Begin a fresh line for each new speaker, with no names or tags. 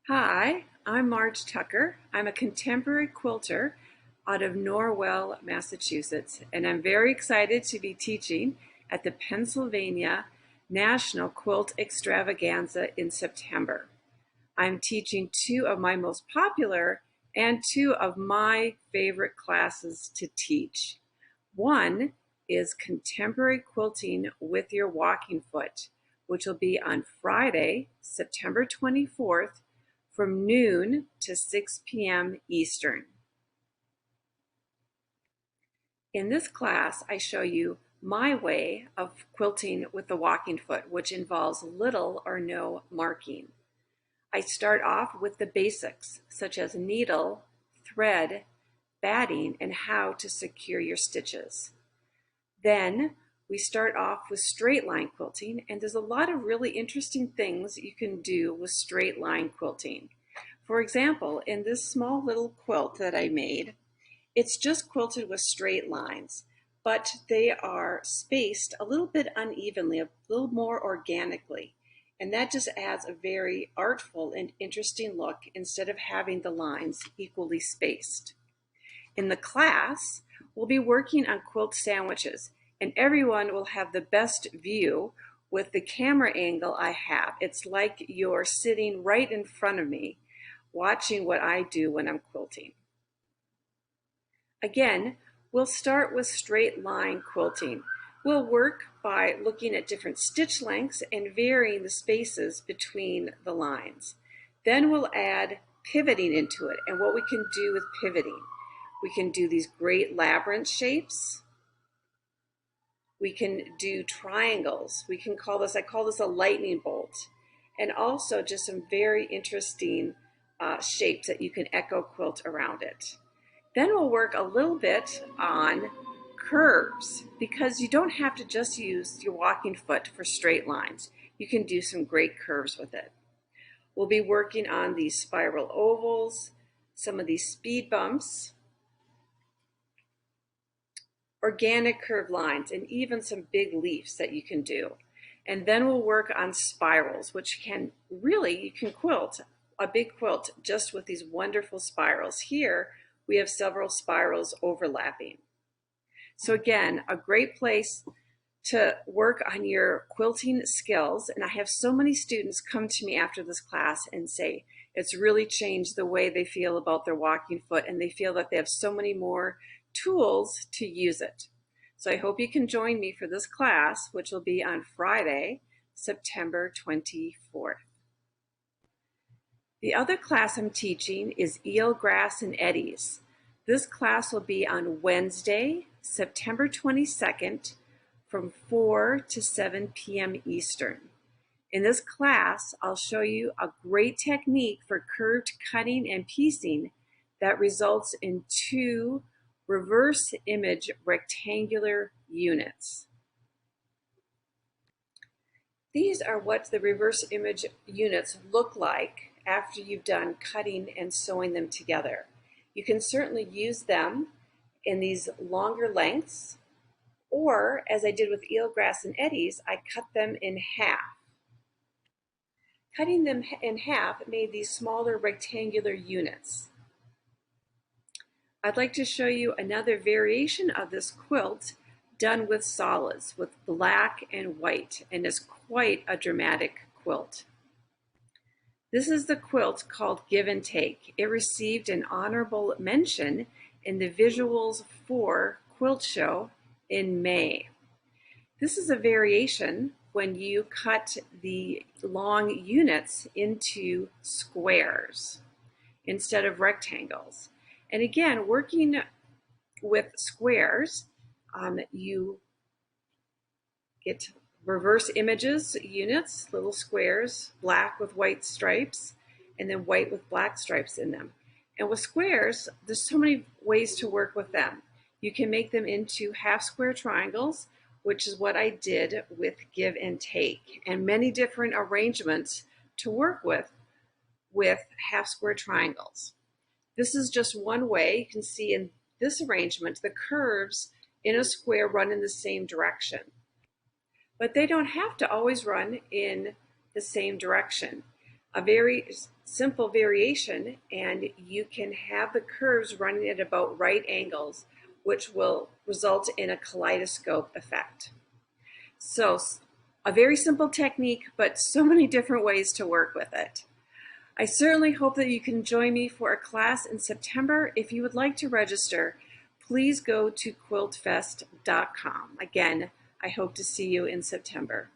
Hi, I'm Marge Tucker. I'm a contemporary quilter out of Norwell, Massachusetts, and I'm very excited to be teaching at the Pennsylvania National Quilt Extravaganza in September. I'm teaching two of my most popular and two of my favorite classes to teach. One is Contemporary Quilting with Your Walking Foot, which will be on Friday, September 24th from noon to 6 p.m. Eastern. In this class, I show you my way of quilting with the walking foot, which involves little or no marking. I start off with the basics, such as needle, thread, batting, and how to secure your stitches. Then we start off with straight line quilting, and there's a lot of really interesting things you can do with straight line quilting. For example, in this small little quilt that I made, it's just quilted with straight lines, but they are spaced a little bit unevenly, a little more organically. And that just adds a very artful and interesting look instead of having the lines equally spaced. In the class, we'll be working on quilt sandwiches, and everyone will have the best view with the camera angle I have. It's like you're sitting right in front of me, watching what I do when I'm quilting. Again, we'll start with straight line quilting. We'll work by looking at different stitch lengths and varying the spaces between the lines. Then we'll add pivoting into it and what we can do with pivoting. We can do these great labyrinth shapes. We can do triangles. We can call this, I call this a lightning bolt. And also just some very interesting shapes that you can echo quilt around it. Then we'll work a little bit on curves because you don't have to just use your walking foot for straight lines. You can do some great curves with it. We'll be working on these spiral ovals, some of these speed bumps, organic curved lines, and even some big leaves that you can do. And then we'll work on spirals, which can really, you can quilt a big quilt just with these wonderful spirals. Here we have several spirals overlapping. So again, a great place to work on your quilting skills. And I have so many students come to me after this class and say it's really changed the way they feel about their walking foot, and they feel that they have so many more tools to use it. So I hope you can join me for this class, which will be on Friday, September 24th. The other class I'm teaching is Eel Grass and Eddies. This class will be on Wednesday, September 22nd from 4 to 7 p.m. Eastern. In this class, I'll show you a great technique for curved cutting and piecing that results in two reverse image rectangular units. These are what the reverse image units look like after you've done cutting and sewing them together. You can certainly use them in these longer lengths, or as I did with Eel Grass and Eddies, I cut them in half. Cutting them in half made these smaller rectangular units. I'd like to show you another variation of this quilt done with solids, with black and white, and is quite a dramatic quilt. This is the quilt called Give and Take. It received an honorable mention in the Visuals 4 quilt show in May. This is a variation when you cut the long units into squares instead of rectangles. And again, working with squares, you get reverse images units, little squares, black with white stripes, and then white with black stripes in them. And with squares, there's so many ways to work with them. You can make them into half square triangles, which is what I did with Give and Take, and many different arrangements to work with half square triangles. This is just one way. You can see in this arrangement, the curves in a square run in the same direction. But they don't have to always run in the same direction. a very simple variation, and you can have the curves running at about right angles, which will result in a kaleidoscope effect. So a very simple technique, but so many different ways to work with it. I certainly hope that you can join me for a class in September. If you would like to register, please go to quiltfest.com. Again, I hope to see you in September.